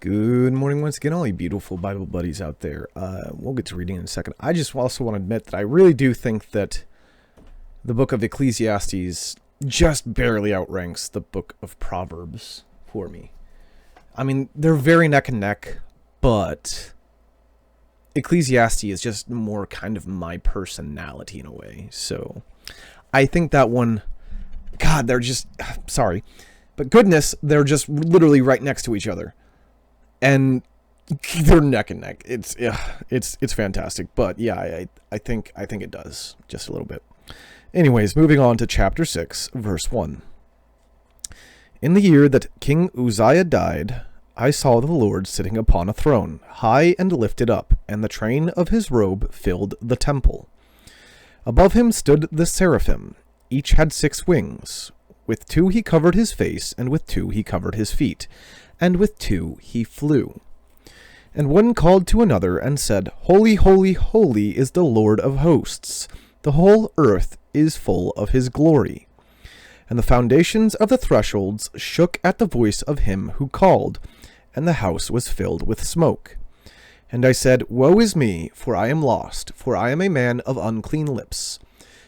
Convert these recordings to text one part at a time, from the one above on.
Good morning once again, all you beautiful Bible buddies out there. We'll get to reading in a second. I just also want to admit that I really do think that the book of Ecclesiastes just barely outranks the book of Proverbs for me. I mean, they're very neck and neck, but Ecclesiastes is just more kind of my personality in a way. So I think that one, God, they're just, sorry, but goodness, they're just literally right next to each other. And they're neck and neck. It's fantastic. But yeah, I think it does just a little bit. Anyways, moving on to chapter 6, verse 1. In the year that King Uzziah died, I saw the Lord sitting upon a throne, high and lifted up, and the train of his robe filled the temple. Above him stood the seraphim. Each had 6 wings. With 2 he covered his face, and with 2 he covered his feet, and with 2 he flew. And one called to another and said, Holy, holy, holy is the Lord of hosts. The whole earth is full of his glory. And the foundations of the thresholds shook at the voice of him who called, and the house was filled with smoke. And I said, Woe is me, for I am lost, for I am a man of unclean lips.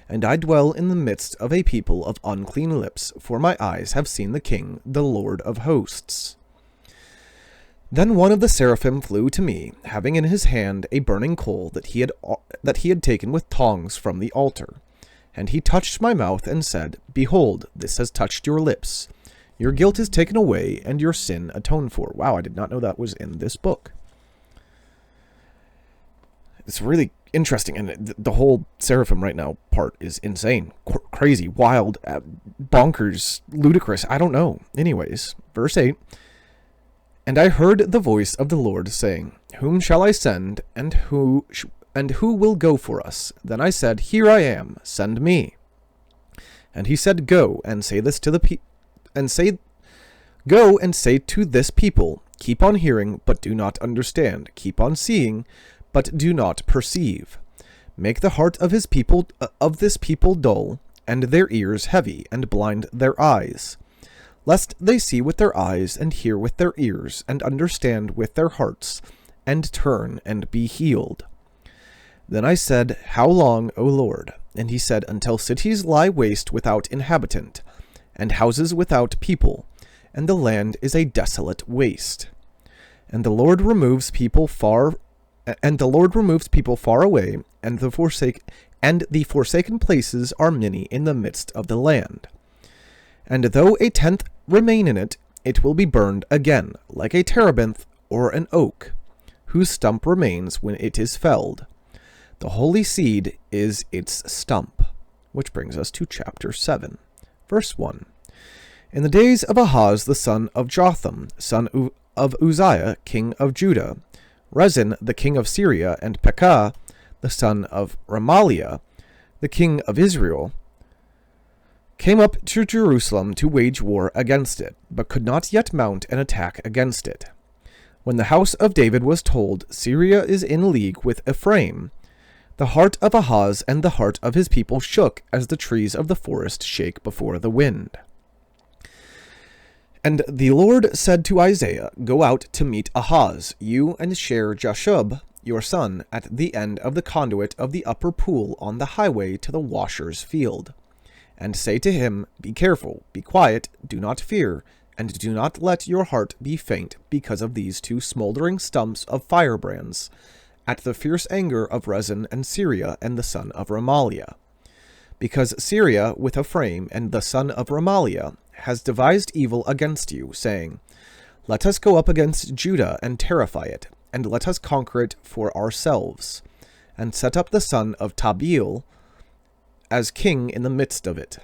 And I dwell in the midst of a people of unclean lips, for my eyes have seen the King, the Lord of hosts. Then one of the seraphim flew to me, having in his hand a burning coal that he had taken with tongs from the altar. And he touched my mouth and said, Behold, this has touched your lips. Your guilt is taken away, and your sin atoned for. Wow, I did not know that was in this book. It's really interesting, and the whole seraphim right now part is insane, crazy, wild, bonkers, ludicrous. I don't know. Anyways, verse 8. And I heard the voice of the Lord saying, Whom shall I send, and who will go for us? Then I said, Here I am, send me. And he said, Go and say this to Go and say to this people, Keep on hearing, but do not understand. Keep on seeing, but do not perceive. Make the heart of this people dull, and their ears heavy, and blind their eyes, lest they see with their eyes, and hear with their ears, and understand with their hearts, and turn and be healed. Then I said, How long, O Lord? And he said, Until cities lie waste without inhabitant, and houses without people, and the land is a desolate waste. And the Lord removes people far away, and the forsaken places are many in the midst of the land. And though a tenth remain in it, it will be burned again, like a terebinth or an oak, whose stump remains when it is felled. The holy seed is its stump. Which brings us to chapter 7, verse 1. In the days of Ahaz the son of Jotham, son of Uzziah, king of Judah, Rezin the king of Syria, and Pekah the son of Remaliah, the king of Israel, came up to Jerusalem to wage war against it, but could not yet mount an attack against it. When the house of David was told, Syria is in league with Ephraim, the heart of Ahaz and the heart of his people shook as the trees of the forest shake before the wind. And the Lord said to Isaiah, Go out to meet Ahaz, you and Sher-Jashub, your son, at the end of the conduit of the upper pool on the highway to the washer's field. And say to him, Be careful, be quiet, do not fear, and do not let your heart be faint because of these 2 smoldering stumps of firebrands, at the fierce anger of Rezin and Syria and the son of Remaliah. Because Syria with Ephraim and the son of Remaliah has devised evil against you, saying, Let us go up against Judah and terrify it, and let us conquer it for ourselves, and set up the son of Tabeel as king in the midst of it.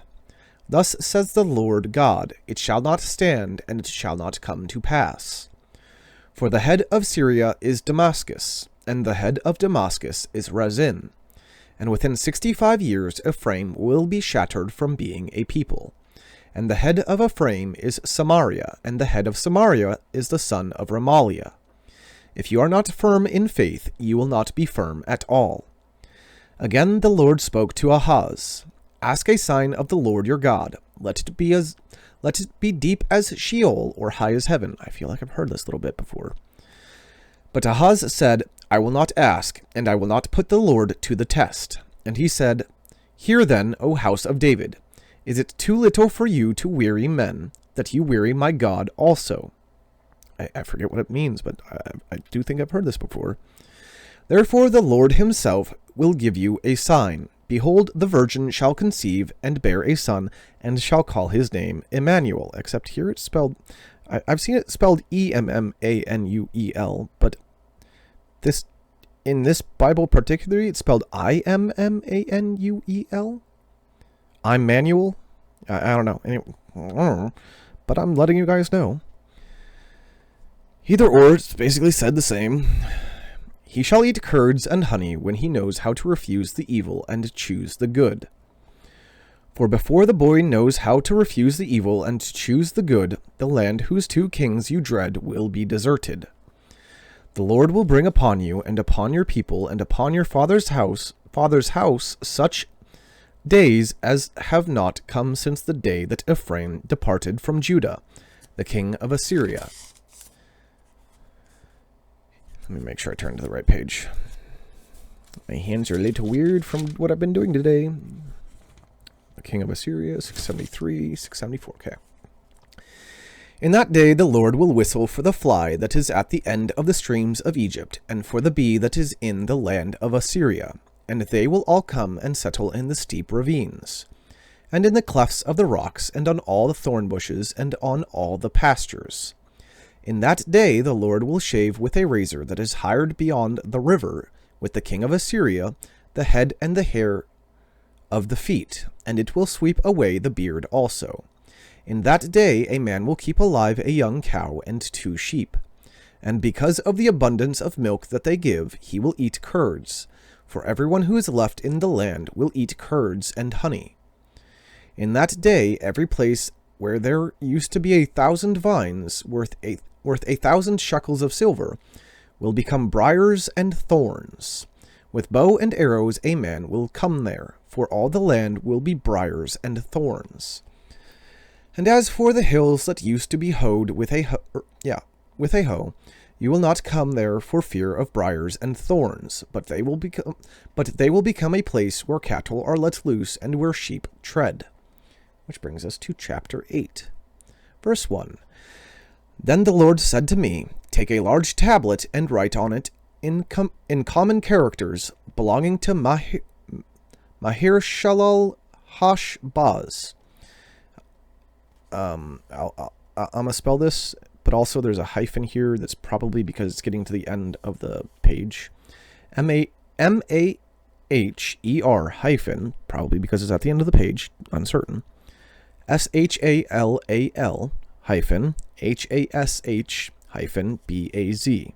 Thus says the Lord God, It shall not stand, and it shall not come to pass. For the head of Syria is Damascus, and the head of Damascus is Rezin. And within 65 years Ephraim will be shattered from being a people. And the head of Ephraim is Samaria, and the head of Samaria is the son of Remaliah. If you are not firm in faith, you will not be firm at all. Again the Lord spoke to Ahaz, Ask a sign of the Lord your God. Let Let it be deep as Sheol or high as heaven. I feel like I've heard this little bit before. But Ahaz said, I will not ask, and I will not put the Lord to the test. And he said, Hear then, O house of David, is it too little for you to weary men, that you weary my God also? I forget what it means, but I do think I've heard this before. Therefore the Lord himself will give you a sign. Behold, the virgin shall conceive and bear a son, and shall call his name Emmanuel. Except here it's spelled, I've seen it spelled Emmanuel, but in this Bible particularly, it's spelled Immanuel. I'm Manuel. I don't know. Anyway, but I'm letting you guys know. Either or, it's basically said the same. He shall eat curds and honey when he knows how to refuse the evil and choose the good. For before the boy knows how to refuse the evil and choose the good, the land whose two kings you dread will be deserted. The Lord will bring upon you and upon your people and upon your father's house such days as have not come since the day that Ephraim departed from Judah, the king of Assyria. Let me make sure I turn to the right page. My hands are a little weird from what I've been doing today. The king of Assyria, 673, 674. Okay. In that day the Lord will whistle for the fly that is at the end of the streams of Egypt, and for the bee that is in the land of Assyria, and they will all come and settle in the steep ravines, and in the clefts of the rocks, and on all the thorn bushes, and on all the pastures. In that day the Lord will shave with a razor that is hired beyond the river, with the king of Assyria, the head and the hair of the feet, and it will sweep away the beard also. In that day a man will keep alive a young cow and 2 sheep. And because of the abundance of milk that they give, he will eat curds. For everyone who is left in the land will eat curds and honey. In that day every place where there used to be 1,000 vines worth 1,000 shekels of silver will become briars and thorns. With bow and arrows a man will come there, for all the land will be briars and thorns. And as for the hills that used to be hoed with a hoe, you will not come there for fear of briars and thorns, but they will become a place where cattle are let loose and where sheep tread. Which brings us to chapter 8, verse 1. Then the Lord said to me, Take a large tablet and write on it in common characters belonging to Maher-shalal-hash-baz. I'm going to spell this, but also there's a hyphen here that's probably because it's getting to the end of the page. M-A-H-E-R hyphen, probably because it's at the end of the page, uncertain. S-H-A-L-A-L hyphen H-A-S-H hyphen B-A-Z.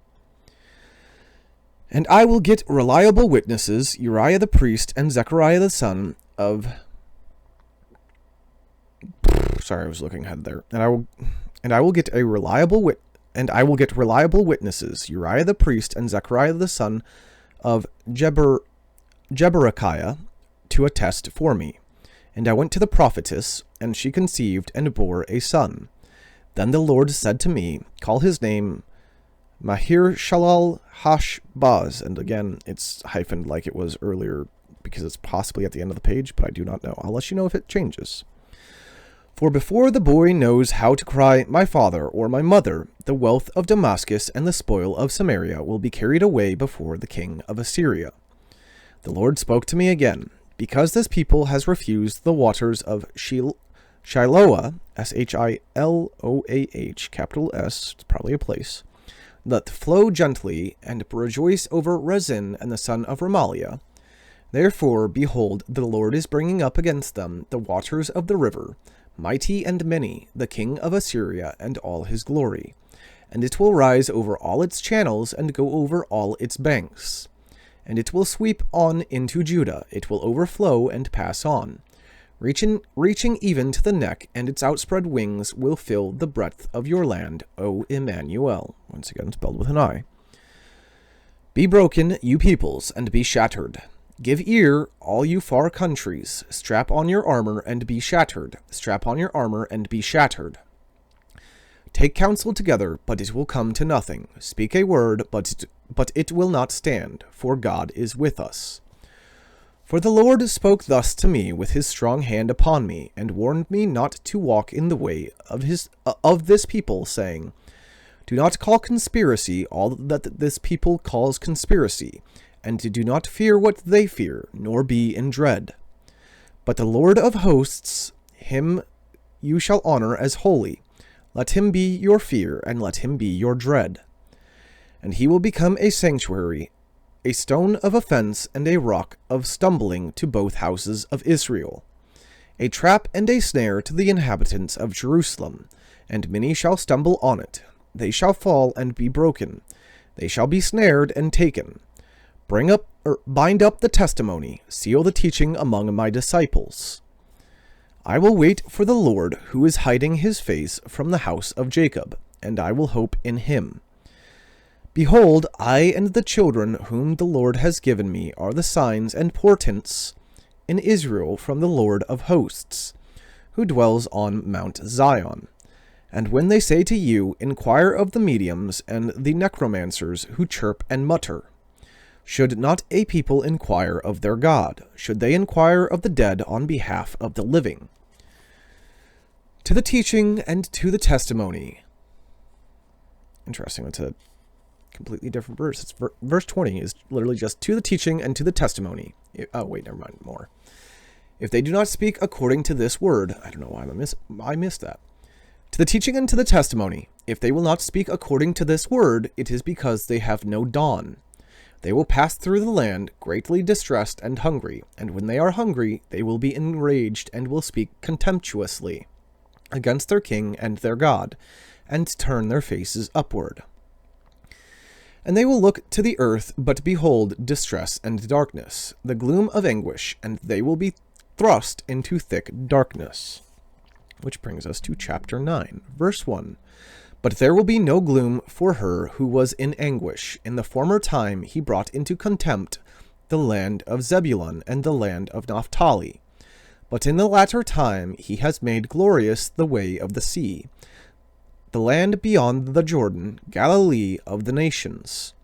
And I will get reliable witnesses, Uriah the priest and Zechariah the son of... Sorry, I was looking ahead there. And I will get reliable witnesses, Uriah the priest and Zechariah the son of Jeberechiah, to attest for me. And I went to the prophetess, and she conceived and bore a son. Then the Lord said to me, Call his name Maher-shalal-hash-baz. And again, it's hyphened like it was earlier because it's possibly at the end of the page, but I do not know. I'll let you know if it changes. For before the boy knows how to cry, My father or my mother, the wealth of Damascus and the spoil of Samaria will be carried away before the king of Assyria. The Lord spoke to me again. Because this people has refused the waters of Shiloah, S-H-I-L-O-A-H, capital S, it's probably a place, that flow gently, and rejoice over Rezin and the son of Remaliah. Therefore, behold, the Lord is bringing up against them the waters of the river, mighty and many, the king of Assyria and all his glory. And it will rise over all its channels and go over all its banks. And it will sweep on into Judah, it will overflow and pass on, reaching even to the neck, and its outspread wings will fill the breadth of your land, O Emmanuel. Once again, spelled with an I. Be broken, you peoples, and be shattered. Give ear, all you far countries. Strap on your armor and be shattered. Strap on your armor and be shattered. Take counsel together, but it will come to nothing. Speak a word, but it will not stand, for God is with us. For the Lord spoke thus to me with his strong hand upon me, and warned me not to walk in the way of this people, saying, Do not call conspiracy all that this people calls conspiracy, and do not fear what they fear, nor be in dread. But the Lord of hosts, him you shall honor as holy. Let him be your fear, and let him be your dread. And he will become a sanctuary, a stone of offense, and a rock of stumbling to both houses of Israel, a trap and a snare to the inhabitants of Jerusalem, and many shall stumble on it. They shall fall and be broken. They shall be snared and taken. Bind up the testimony, seal the teaching among my disciples. I will wait for the Lord, who is hiding his face from the house of Jacob, and I will hope in him. Behold, I and the children whom the Lord has given me are the signs and portents in Israel from the Lord of hosts, who dwells on Mount Zion. And when they say to you, Inquire of the mediums and the necromancers who chirp and mutter, should not a people inquire of their God? Should they inquire of the dead on behalf of the living? To the teaching and to the testimony. Interesting, it's a completely different verse. It's verse 20 is literally just to the teaching and to the testimony. Oh, wait, never mind, more. If they do not speak according to this word, I don't know why I missed that. To the teaching and to the testimony. If they will not speak according to this word, it is because they have no dawn. They will pass through the land, greatly distressed and hungry, and when they are hungry, they will be enraged and will speak contemptuously against their king and their God, and turn their faces upward. And they will look to the earth, but behold distress and darkness, the gloom of anguish, and they will be thrust into thick darkness. Which brings us to chapter 9, verse 1. But there will be no gloom for her who was in anguish. In the former time he brought into contempt the land of Zebulun and the land of Naphtali. But in the latter time he has made glorious the way of the sea, the land beyond the Jordan, Galilee of the nations.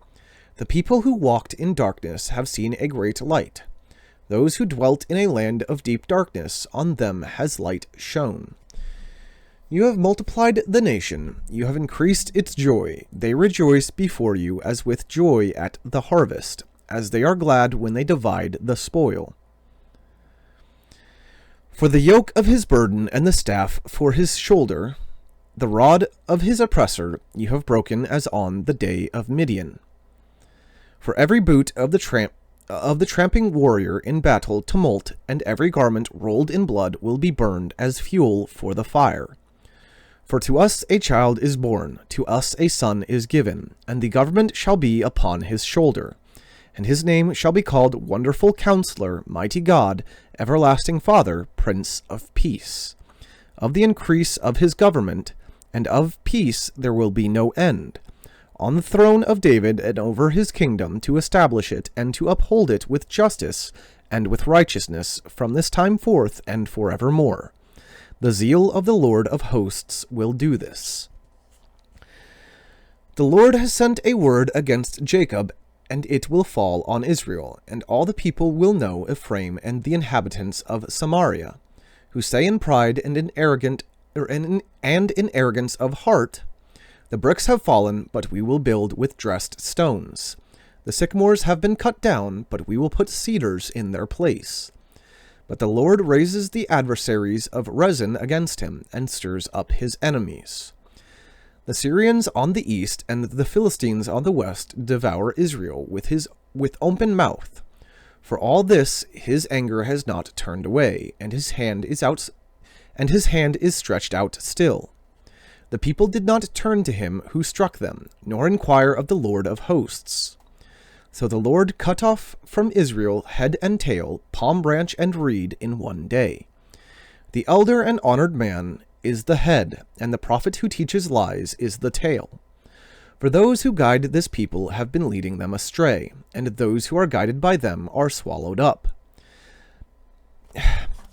The people who walked in darkness have seen a great light. Those who dwelt in a land of deep darkness, on them has light shone. You have multiplied the nation, you have increased its joy. They rejoice before you as with joy at the harvest, as they are glad when they divide the spoil. For the yoke of his burden and the staff for his shoulder, the rod of his oppressor, you have broken as on the day of Midian. For every boot of the tramping warrior in battle tumult, and every garment rolled in blood will be burned as fuel for the fire. For to us a child is born, to us a son is given, and the government shall be upon his shoulder. And his name shall be called Wonderful Counselor, Mighty God, Everlasting Father, Prince of Peace. Of the increase of his government, and of peace there will be no end. On the throne of David and over his kingdom, to establish it and to uphold it with justice and with righteousness from this time forth and forevermore. The zeal of the Lord of hosts will do this. The Lord has sent a word against Jacob, and it will fall on Israel, and all the people will know Ephraim and the inhabitants of Samaria, who say in pride and in arrogance of heart, The bricks have fallen, but we will build with dressed stones. The sycamores have been cut down, but we will put cedars in their place. But the Lord raises the adversaries of Rezin against him, and stirs up his enemies. The Syrians on the east and the Philistines on the west devour Israel with open mouth. For all this his anger has not turned away, and his hand is stretched out still. The people did not turn to him who struck them, nor inquire of the Lord of hosts. So the Lord cut off from Israel head and tail, palm branch and reed in one day. The elder and honored man is the head, and the prophet who teaches lies is the tail. For those who guide this people have been leading them astray, and those who are guided by them are swallowed up.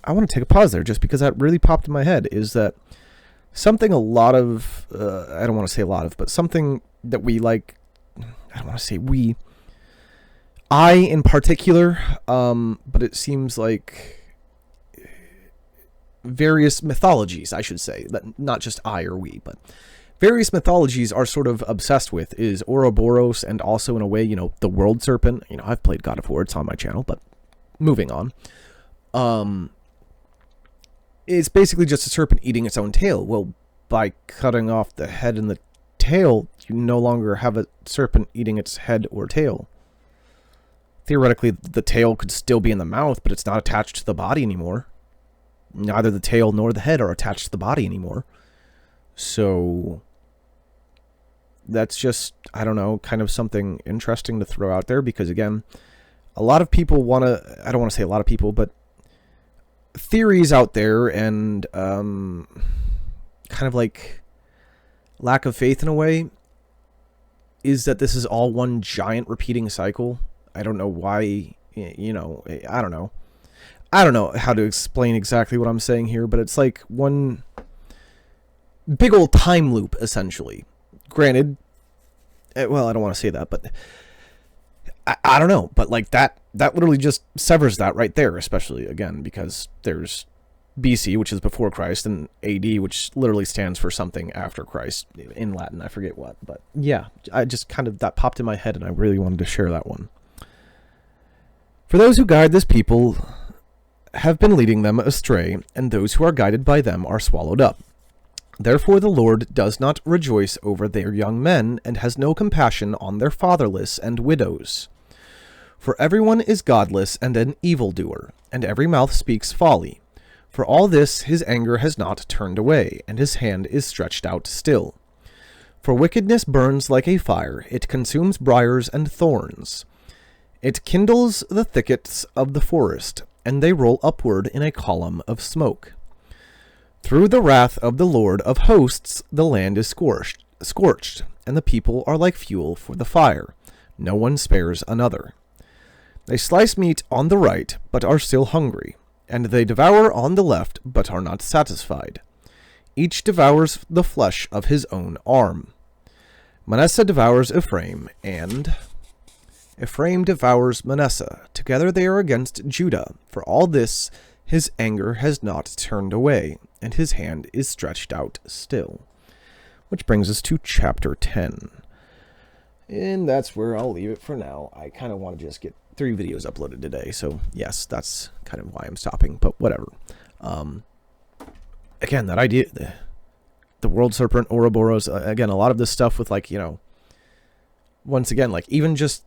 I want to take a pause there just because that really popped in my head, is that something a lot of, I don't want to say a lot of, but something that we like, I don't want to say we, I in particular, but it seems like various mythologies, I should say, not just I or we, but various mythologies are sort of obsessed with is Ouroboros, and also in a way, the world serpent. I've played God of War, it's on my channel, but moving on. It's basically just a serpent eating its own tail. Well, by cutting off the head and the tail, you no longer have a serpent eating its head or tail. Theoretically, the tail could still be in the mouth, but it's not attached to the body anymore. Neither the tail nor the head are attached to the body anymore. So that's just, I don't know, kind of something interesting to throw out there, because again, a lot of people want to, I don't want to say a lot of people, but theories out there, and kind of like lack of faith in a way, is that this is all one giant repeating cycle. I don't know why, I don't know. I don't know how to explain exactly what I'm saying here, but it's like one big old time loop, essentially. Granted, well, I don't want to say that, but I don't know. But like that literally just severs that right there, especially, again, because there's BC, which is before Christ, and AD, which literally stands for something after Christ in Latin. I forget what, but yeah, I just kind of, that popped in my head, and I really wanted to share that one. For those who guide this people have been leading them astray, and those who are guided by them are swallowed up. Therefore the Lord does not rejoice over their young men, and has no compassion on their fatherless and widows. For everyone is godless and an evildoer, and every mouth speaks folly. For all this his anger has not turned away, and his hand is stretched out still. For wickedness burns like a fire, it consumes briars and thorns. It kindles the thickets of the forest, and they roll upward in a column of smoke. Through the wrath of the Lord of hosts the land is scorched, and the people are like fuel for the fire. No one spares another. They slice meat on the right, but are still hungry, and they devour on the left, but are not satisfied. Each devours the flesh of his own arm. Manasseh devours Ephraim, and Ephraim devours Manasseh. Together they are against Judah. For all this his anger has not turned away, and his hand is stretched out still. Which brings us to chapter 10. And that's where I'll leave it for now. I kind of want to just get 3 videos uploaded today, so yes, that's kind of why I'm stopping, but whatever. Again, that idea, the world serpent, Ouroboros, again, a lot of this stuff with, like, once again, like, even just,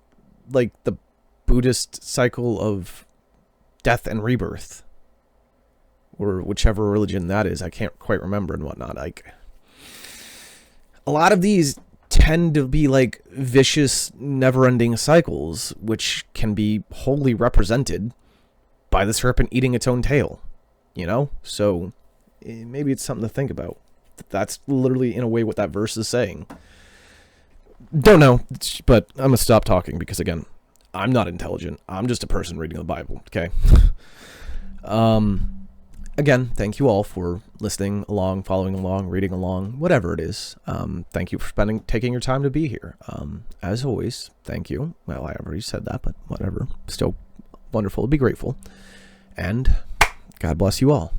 like, the Buddhist cycle of death and rebirth, or whichever religion that is, I can't quite remember and whatnot. Like, a lot of these tend to be like vicious, never-ending cycles, which can be wholly represented by the serpent eating its own tail, So maybe it's something to think about. That's literally, in a way, what that verse is saying. Don't know, but I'm gonna stop talking because, again, I'm not intelligent. I'm just a person reading the Bible, okay? Again, thank you all for listening along, following along, reading along, whatever it is. Thank you for taking your time to be here. As always, thank you. Well, I already said that, but whatever. Still wonderful to be grateful. And God bless you all.